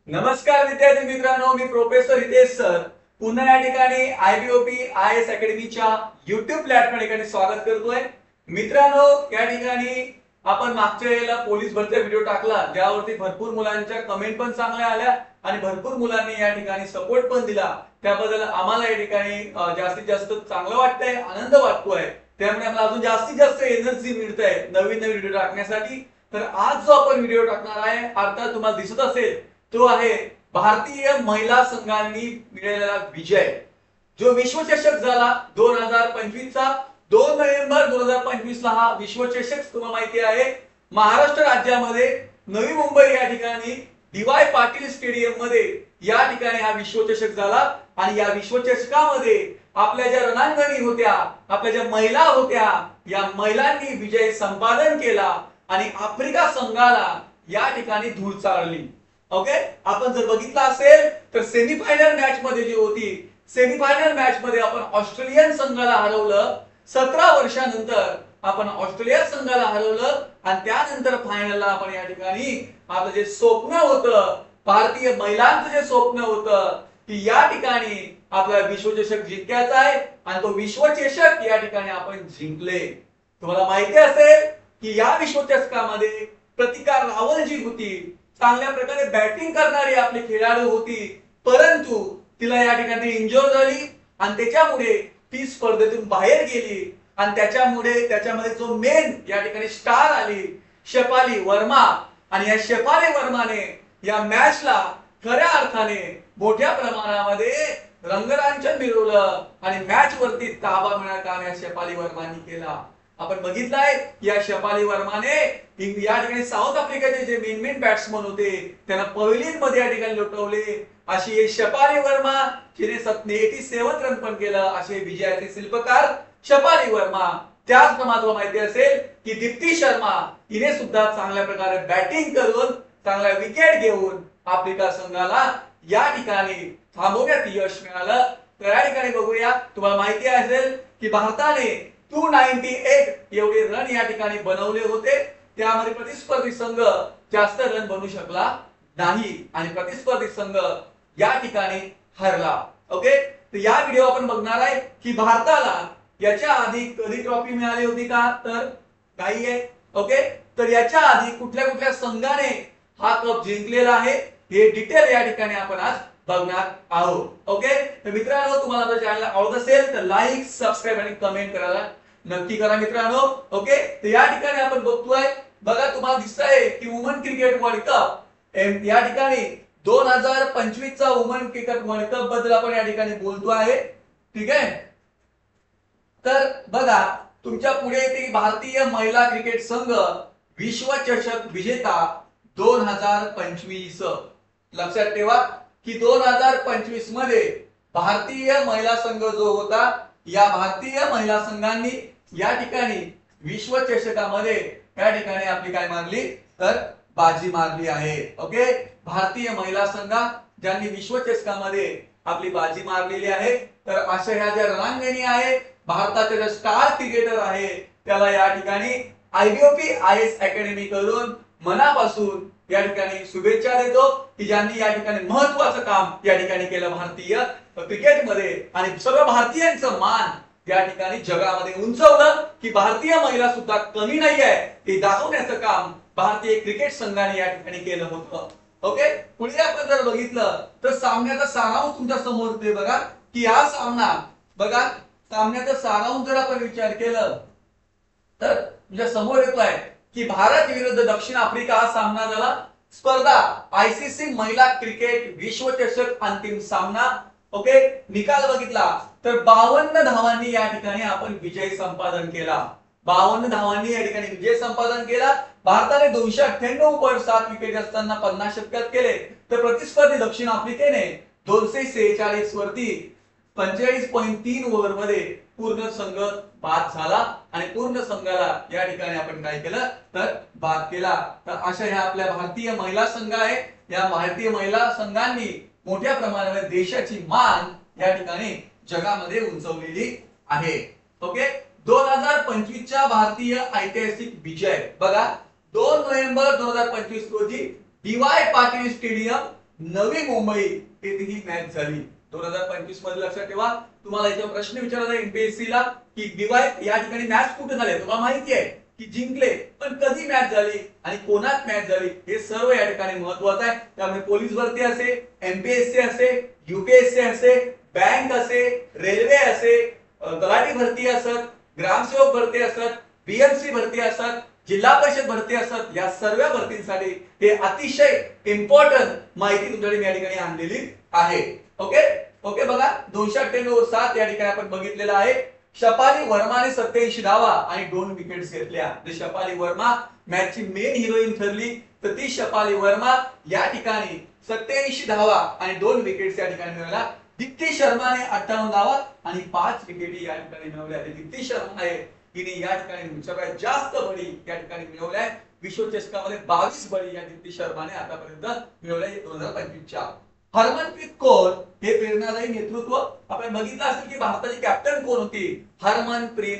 नमस्कार विद्यार्थी मित्रांनो, मी प्रोफेसर हितेश सर पुन्हा या ठिकाणी IBOP IAS अकॅडमीच्या YouTube प्लॅटफॉर्म ठिकाणी स्वागत करतोय। मित्रांनो, या ठिकाणी आपण मागच्या वेळेला पोलीस भरतीचा व्हिडिओ टाकला, ज्यावरती भरपूर मुलांच्या कमेंट पण चांगल्या आल्या आणि भरपूर मुलांनी या ठिकाणी सपोर्ट पण दिला। त्याबद्दल आम्हाला या ठिकाणी जास्तीत जास्त चांगलं वाटतंय, आनंद वाटतोय। त्यामुळे आम्हाला अजून जास्तीत जास्त एनर्जी मिळते नवीन नवीन व्हिडिओ टाकण्यासाठी। तर आज जो आपण व्हिडिओ टाकणार आहे, अर्थात तुम्हाला दिसत असेल तो आहे भारतीय महिला संघांनी मिळवलेला विजय, जो विश्वचषक झाला 2025 चा। 2 नोव्हेंबर 2025 ला हा विश्वचषक तुम्हाला माहिती आहे महाराष्ट्र राज्यामध्ये नवी मुंबई या ठिकाणी DY पाटील स्टेडियम मध्ये या ठिकाणी हा विश्वचषक झाला। आणि या विश्वचषकामध्ये आपल्या ज्या रणांगणी होत्या, आपल्या ज्या महिला होत्या, या महिलांनी विजय संपादन केला आणि आफ्रिका संघाला या ठिकाणी धूळ चारली। ओके, आपण जर बघितलं असेल तर सेमीफायनल मॅच मध्ये जी होती, सेमीफायनल मॅच मध्ये आपण ऑस्ट्रेलियन संघाला हरवलं। 17 वर्षानंतर आपण ऑस्ट्रेलिया संघाला हरवलं आणि त्यानंतर फायनलला आपण या ठिकाणी आपलं जे स्वप्न होतं, भारतीय महिलांचं जे स्वप्न होतं की या ठिकाणी आपल्याला विश्वचषक जिंकायचा आहे आणि तो विश्वचषक या ठिकाणी आपण जिंकले। तुम्हाला माहिती असेल की या विश्वचषकामध्ये प्रतिका रावल जी होती, चांगल्या प्रकारे बॅटिंग करणारी आपली खेळाडू होती, परंतु तिला या ठिकाणी इंजर झाली आणि त्याच्यामुळे ती स्पर्धेतून बाहेर गेली। आणि त्याच्यामध्ये जो मेन या ठिकाणी स्टार आली शेफाली वर्मा, आणि या शेफाली वर्माने या मॅचला खऱ्या अर्थाने मोठ्या प्रमाणामध्ये रंगरांजन मिळवलं आणि मॅच वरती ताबा मिळवण्याचं काम या शेफाली वर्माने केला। आपण बघितलंय या शेफाली वर्माने या ठिकाणी साऊथ आफ्रिकेचे जे मेन बॅट्समन होते त्यांना पहिलीच मध्ये या ठिकाणी लुटवले। अशी शेफाली वर्मा जिने 87 रन पण केलं, असे विजयाचे शिल्पकार शेफाली वर्मा। त्याचप्रमाणे तुम्हाला माहिती असेल की दीप्ती शर्मा हिने सुद्धा चांगल्या प्रकारे बॅटिंग करून चांगल्या विकेट घेऊन आफ्रिका संघाला या ठिकाणी थांबवण्यात यश मिळालं। तर या ठिकाणी बघूया, तुम्हाला माहिती असेल की भारताने 298 एवढे रन या ठिकाणी बनवले होते। त्यामध्ये प्रतिस्पर्धी संघ जास्त रन बनवू शकला नाही आणि प्रतिस्पर्धी संघ या ठिकाणी हरला। ओके, तर या व्हिडिओ आपण बघणार आहे की भारताला याच्या आधी कधी ट्रॉफी मिळाली होती का, तर नाहीये। ओके, तर याच्या आधी कुठल्या कुठल्या संघाने हा कप जिंकलेला आहे हे डिटेल या ठिकाणी आपण आज बघणार आहोत। ओके, तर मित्रांनो, तुम्हाला जर चॅनल आवडत असेल तर लाईक, सबस्क्राइब आणि कमेंट करायला नक्की करा मित्रांनो। ओके, तर या ठिकाणी आपण बघतोय, बघा तुम्हाला दिसतंय की वुमन क्रिकेट वर्ल्ड कप या ठिकाणी 2025 चा वुमन क्रिकेट वर्ल्ड कप बद्दल आपण या ठिकाणी बोलतो आहे। ठीक आहे, तर बघा तुमच्या पुढे येते भारतीय महिला क्रिकेट संघ विश्वचषक विजेता 2025। लक्षात ठेवा की 2025 मध्ये भारतीय महिला संघ जो होता, या भारतीय महिला संघांनी या ठिकाणी विश्वचषकामध्ये या ठिकाणी आपली काय मारली, तर बाजी मारली आहे। ओके, भारतीय महिला संघ ज्यांनी विश्वचषकामध्ये आपली बाजी मारलेली आहे। तर अशा ह्या ज्या रणांगणी आहे, भारताचे जे स्टार क्रिकेटर आहे, त्याला या ठिकाणी IBOP IAS अकॅडमी कडून मनापासून या ठिकाणी शुभेच्छा देतो की ज्यांनी या ठिकाणी महत्त्वाचं काम या ठिकाणी केलं भारतीय क्रिकेटमध्ये आणि सर्व भारतीयांचं मान या ठिकाणी जगामध्ये उंचवलं की भारतीय महिला सुद्धा कमी नाही आहे, हे दाखवण्याचं काम भारतीय क्रिकेट संघाने या ठिकाणी केलं होतं। ओके, पुढे आपण जर बघितलं तर सामन्याचा सारांश तुमच्या समोर ते बघा की हा सामना, बघा सामन्याचा सारांश जर आपण विचार केलं तर तुमच्या समोर येतोय की भारत विरुद्ध दक्षिण आफ्रिका हा सामना झाला। स्पर्धा ICC महिला क्रिकेट विश्वचषक अंतिम सामना। ओके, निकाल बघितला तर 52 धावांनी या ठिकाणी आपण विजय संपादन केला। 52 धावांनी या ठिकाणी विजय संपादन केला। भारताने 298 वर 7 विकेट असताना 50 षटकार केले, तर प्रतिस्पर्धी दक्षिण आफ्रिकेने 246 वरती 45.3 ओव्हर मध्ये पूर्ण संघ बाद झाला आणि पूर्ण संघाला या ठिकाणी आपण काय केलं, तर बाद केला। तर अशा ह्या आपल्या भारतीय महिला संघ आहे, या भारतीय महिला संघांनी मोठ्या प्रमाणावर देशाची मान या ठिकाणी जगामध्ये उंचवलेली आहे। ओके, 2025 च्या भारतीय ऐतिहासिक विजय बघा, 2 नोव्हेंबर 2025 रोजी DY पाटील स्टेडियम नवी मुंबई येथे ही मॅच झाली 2025 मध्ये. लक्षात ठेवा, तुम्हाला याच्यावर प्रश्न विचारला एमपीएससी ला की डीवाय या ठिकाणी मॅच कुठे झाले, तुम्हाला माहिती आहे की जिंकले, पण कधी मॅच झाली आणि कोणात मॅच झाली हे सर्व या ठिकाणी महत्त्वाचं आहे. त्यामुळे पोलीस भरती असे, एमपीएससी असे, यूपीएससी असे, बँक असे, रेल्वे असे, तलाठी भरती असत, ग्रामसेवक भरती असत, बीएमसी भरती असत, जिल्हा परिषद भरती असत, या सर्व भरतींसाठी हे अतिशय इम्पॉर्टंट माहिती तुमच्याकडे या ठिकाणी आणलेली आहे. ओके ओके, बघा 298 या ठिकाणी आपण बघितलेलं आहे. शपाली वर्माने 87 धावा आणि 2 विकेट्स घेतल्या. शपाली वर्मा मॅचची मेन हिरोईन ठरली, तर ती शपाली वर्मा या ठिकाणी 87 धावा आणि 2 विकेट्स या ठिकाणी मिळवल्या. दीप्ती शर्माने 58 धावा आणि 5 विकेटी या ठिकाणी मिळवल्या. दीप्ती शर्मा आहे, तिने या ठिकाणी सगळ्यात जास्त बळी या ठिकाणी मिळवल्या. विश्वचषकामध्ये 22 बळी या दीप्ती शर्माने आतापर्यंत मिळवले 2025च्या. हरमनप्रीत कौर हे प्रेरणादायी नेतृत्व आपण बघितलं असेल की भारताची कॅप्टन कोण होती, हरमनप्रीत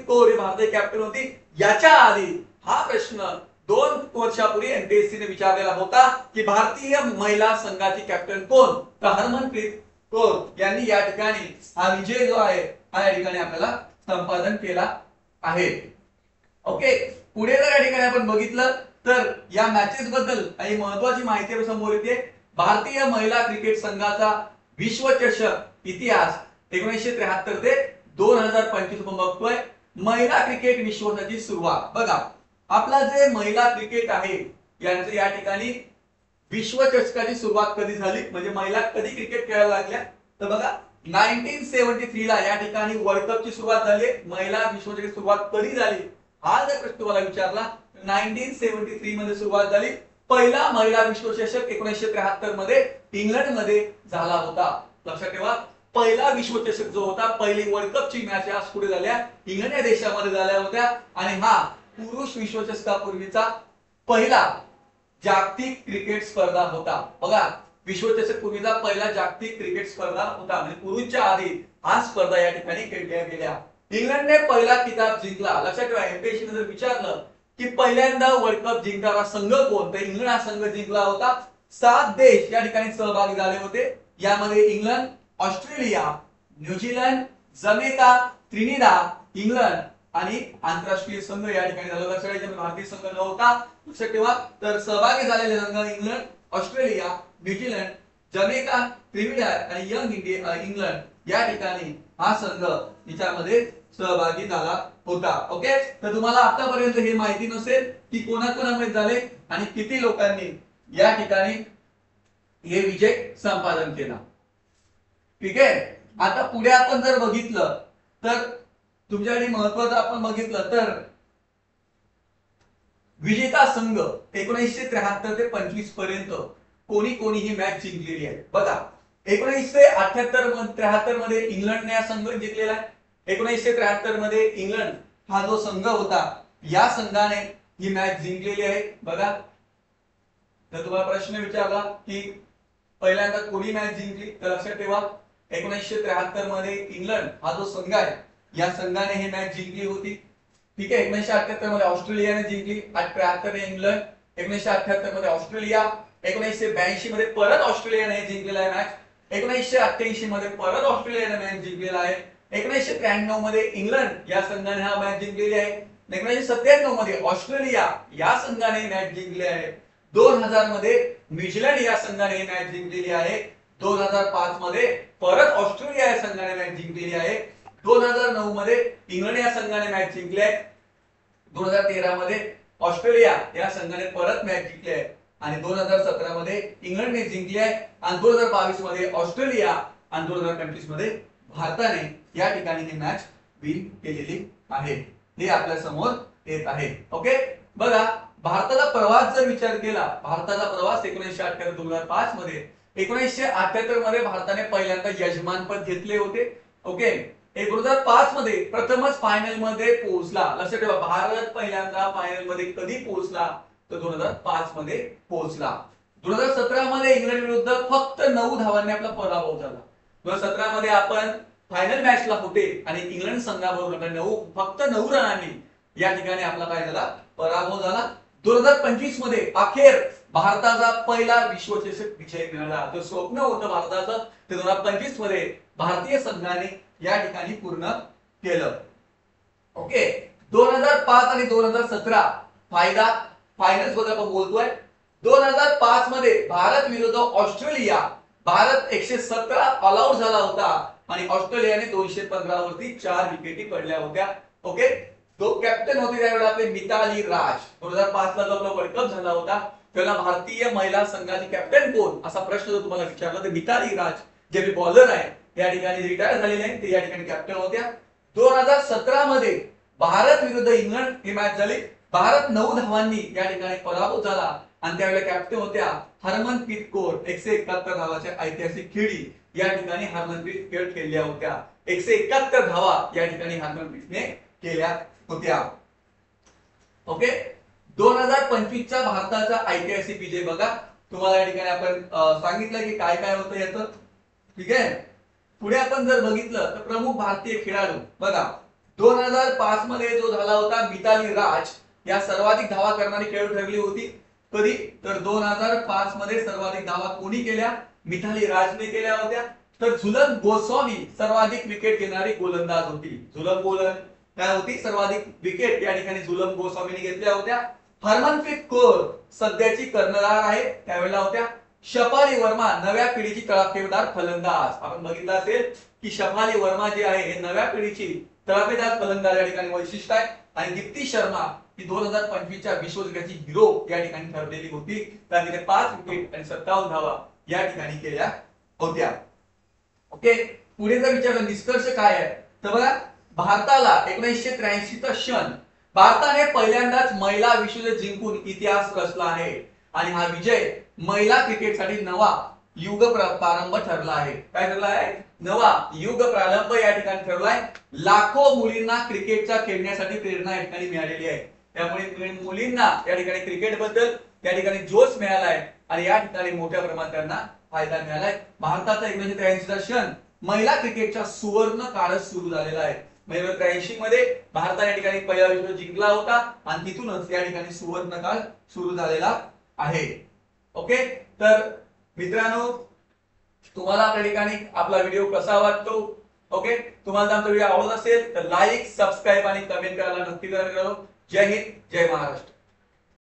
कौर ही भारताची कॅप्टन होती. याच्या आधी हा प्रश्न 2 वर्षापूर्वी एमपीएससी ने विचारलेला होता की भारतीय महिला संघाची कॅप्टन कोण, तर हरमनप्रीत कौर यांनी या ठिकाणी हा विजय जो आहे हा या ठिकाणी आपल्याला संपादन केला आहे. ओके, पुढे जर या ठिकाणी आपण बघितलं तर या मॅचेस बद्दल काही महत्त्वाची माहिती समोर येते. भारतीय महिला क्रिकेट संघाचा विश्वचषक इतिहास 1973 ते 2025 आपण बघतोय. महिला क्रिकेट विश्वचषकाची सुरुवात बघा, आपला जे महिला क्रिकेट आहे यांचं या ठिकाणी विश्वचषकाची सुरुवात कधी झाली, म्हणजे महिला कधी क्रिकेट खेळायला लागल्या, तर बघा 1973 ला या ठिकाणी वर्ल्ड कपची सुरुवात झाली. महिला विश्वचषकाची सुरुवात कधी झाली हा जर प्रश्न तुम्हाला विचारला, 1973 मध्ये सुरुवात झाली. पहिला महिला विश्वचषक 1973 मध्ये इंग्लंड मध्ये झाला होता. लक्षात ठेवा, पहिला विश्वचषक जो होता, पहिली वर्ल्ड कपची मॅच आज पुढे झाल्या इंग्लंड या देशामध्ये झाल्या होत्या आणि हा पुरुष विश्वचषकापूर्वीचा पहिला जागतिक क्रिकेट स्पर्धा होता. बघा, विश्वचषक पूर्वीचा पहिला जागतिक क्रिकेट स्पर्धा होता, म्हणजे पुरुषच्या आधी हा स्पर्धा या ठिकाणी खेळल्या गेल्या. इंग्लंडने पहिला किताब जिंकला. लक्षात ठेवा, एमपीएससी ने जर विचारलं की पहिल्यांदा वर्ल्ड कप जिंकणारा संघ कोण, तर इंग्लंड हा संघ जिंकला होता. 7 देश या ठिकाणी सहभागी झाले होते. यामध्ये England, Australia, New Zealand, Jamaica, Trinidad, England आणि आंतरराष्ट्रीय संघ या ठिकाणी झाला. लक्षात ठेवा, भारतीय संघ नव्हता. लक्षात ठेवा, तर सहभागी झालेले संघ England, Australia, New Zealand, Jamaica, Trinidad आणि यंग इंग्लंड या ठिकाणी हा संघ याच्यामध्ये सहभागी झाला होता. ओके, तर तुम्हाला आतापर्यंत हे माहिती नसेल की कोणाकोणामध्ये झाले आणि किती लोकांनी या ठिकाणी हे विजय संपादन केला. ठीक आहे, आता पुढे आपण जर बघितलं तर तुमच्याकडे महत्वाचं आपण बघितलं तर विजेता संघ 1973 ते 25 पर्यंत कोणी कोणी ही मॅच जिंकलेली आहे. बघा, 1973 मध्ये इंग्लंडने हा संघ जिंकलेला आहे. 1973 मध्ये इंग्लंड हा जो संघ होता या संघाने ही मॅच जिंकलेली आहे. बघा, तर तुम्हाला प्रश्न विचारला की पहिल्यांदा कोणी मॅच जिंकली, तर लक्षात ठेवा 1973 मध्ये इंग्लंड हा जो संघ आहे या संघाने ही मॅच जिंकली होती. ठीक आहे, 1978 मध्ये ऑस्ट्रेलियाने जिंकली, 73 ने इंग्लंड, 1978 मध्ये ऑस्ट्रेलिया, 1982 मध्ये परत ऑस्ट्रेलियाने जिंकलेला आहे मॅच, 1988 मध्ये परत ऑस्ट्रेलियाने मॅच जिंकलेला आहे, 1993 मध्ये इंग्लंड या संघाने हा मॅच जिंकलेली आहे, 1997 मध्ये ऑस्ट्रेलिया या संघाने मॅच जिंकली आहे, 2000 मध्ये न्यूझीलंड या संघाने मॅच जिंकलेली आहे, 2005 मध्ये परत ऑस्ट्रेलिया या संघाने मॅच जिंकलेली आहे, 2009 मध्ये इंग्लंड या संघाने मॅच जिंकली आहे, 2013 मध्ये ऑस्ट्रेलिया या संघाने परत मॅच जिंकली आहे आणि 2017 मध्ये इंग्लंडने जिंकली आहे आणि 2022 मध्ये ऑस्ट्रेलिया आणि 2025 मध्ये भारताने या ठिकाणी ही मॅच विन केलेली आहे. हे आपल्या समोर येत आहे. ओके, बघा भारताचा प्रवास जर विचार केला, भारताचा प्रवास 1978-2005 मध्ये, 1978 मध्ये भारताने पहिल्यांदा यजमानपद घेतले होते. ओके, 2005 मध्ये प्रथमच फायनल मध्ये पोहोचला. लक्षात ठेवा, भारत पहिल्यांदा फायनल मध्ये कधी पोहोचला, तर 2005 मध्ये पोहोचला. 2017 मध्ये इंग्लंड विरुद्ध फक्त 9 धावांनी आपला पराभव झाला. 2017 मध्ये आपण फायनल मॅचला होते आणि इंग्लंड संघाबरोबर फक्त 9 रनांनी या ठिकाणी आपला काय झाला, पराभव झाला. 2025 मध्ये अखेर भारताचा पहिला विश्वचषक विजय मिळाला. तो स्वप्न होतं भारताचं, ते 2025 मध्ये भारतीय संघाने या ठिकाणी पूर्ण केलं. ओके, 2005 आणि 2017 फायनल्स बद्दल आपण बोलतोय. 2005 मध्ये भारत विरुद्ध ऑस्ट्रेलिया, भारत 117 ऑल आउट झाला होता आणि ऑस्ट्रेलियाने 215 वरती 4 विकेटी पडल्या होत्या. ओके, तो कॅप्टन होते त्यावेळेला आपले मिताली राज. 2005 ला जो आपला वर्ल्ड कप झाला होता त्याला भारतीय महिला संघाची कॅप्टन कोण असा प्रश्न जर तुम्हाला विचारला तर मिताली राज जे बॉलर आहे या ठिकाणी रिटायर झालेले आहेत, ते या ठिकाणी कॅप्टन होत्या. 2017 मध्ये भारत विरुद्ध इंग्लंड ही मॅच झाली. भारत 9 धावांनी या ठिकाणी पराभूत झाला आणि त्यावेळेला कॅप्टन होत्या हरमनप्रीत कौर. 171 धावाच्या ऐतिहासिक खेळी या ठिकाणी हरमनप्रीत कौर खेळल्या होत्या. 171 धावा या ठिकाणी हरमनप्रीतने केल्या होत्या. ओके, 2025 चा भारताचा ऐतिहासिक विजय बघा. तुम्हाला या ठिकाणी आपण सांगितलं की काय काय होतं याचं. ठीक आहे, पुढे आपण जर बघितलं तर प्रमुख भारतीय खेळाडू बघा. 2005 मध्ये जो झाला होता मिताली राज या सर्वाधिक धावा करणारी खेळाडू ठरली होती. कधी तर 2005 मध्ये सर्वाधिक धावा कोणी केल्या? मिताली राजने केल्या होत्या. तर झुलन गोस्वामी सर्वाधिक विकेट घेणारी गोलंदाज होती. झुलन काय होती? सर्वाधिक विकेट या ठिकाणी झुलन गोस्वामीने घेतल्या होत्या. हरमनप्रीत कौर सध्याची कर्णधार आहे त्यावेळेला होत्या. शफाली वर्मा नव्या पिढीची तळापेदार फलंदाज. आपण बघितलं असेल की शफाली वर्मा जी आहे हे नव्या पिढीची तळापेदार फलंदाज या ठिकाणी वैशिष्ट्य आहे. आणि दीप्ती शर्मा ही 2025 च्या विश्वचषकाची हिरो या ठिकाणी ठरलेली होती. त्याने 5 विकेट आणि 57 धावा या ठिकाणी केल्या होत्या. ओके, पुढे जर विचारलं निष्कर्ष काय आहे तर बघा, भारताला 1983 चा क्षण भारताने पहिल्यांदाच महिला विश्वचषक जिंकून इतिहास रचला आहे आणि हा विजय महिला क्रिकेटसाठी नवा युग प्रारंभ ठरला आहे. काय ठरला आहे? नवा युग प्रारंभ या ठिकाणी ठरलाय. लाखो मुलींना क्रिकेटच्या खेळण्यासाठी प्रेरणा या ठिकाणी मिळालेली आहे. त्यामुळे मुलींना या ठिकाणी क्रिकेट बद्दल या ठिकाणी जोश मिळालाय आणि या ठिकाणी मोठ्या प्रमाणात त्यांना फायदा मिळालाय. भारताचा 1983 चा क्षण महिला क्रिकेटच्या सुवर्ण काळ सुरू झालेला आहे. 1983 मध्ये भारताने या ठिकाणी पहिला विश्वचषक जिंकला होता आणि तिथूनच या ठिकाणी सुवर्ण काळ सुरू झालेला आहे. ओके, तर मित्रांनो तुम्हाला आपल्या ठिकाणी आपला व्हिडिओ कसा वाटतो? ओके, तुम्हाला आमचा व्हिडिओ आवडत असेल तर लाईक, सबस्क्राईब आणि कमेंट करायला नक्की करा. जय हिंद, जय महाराष्ट्र.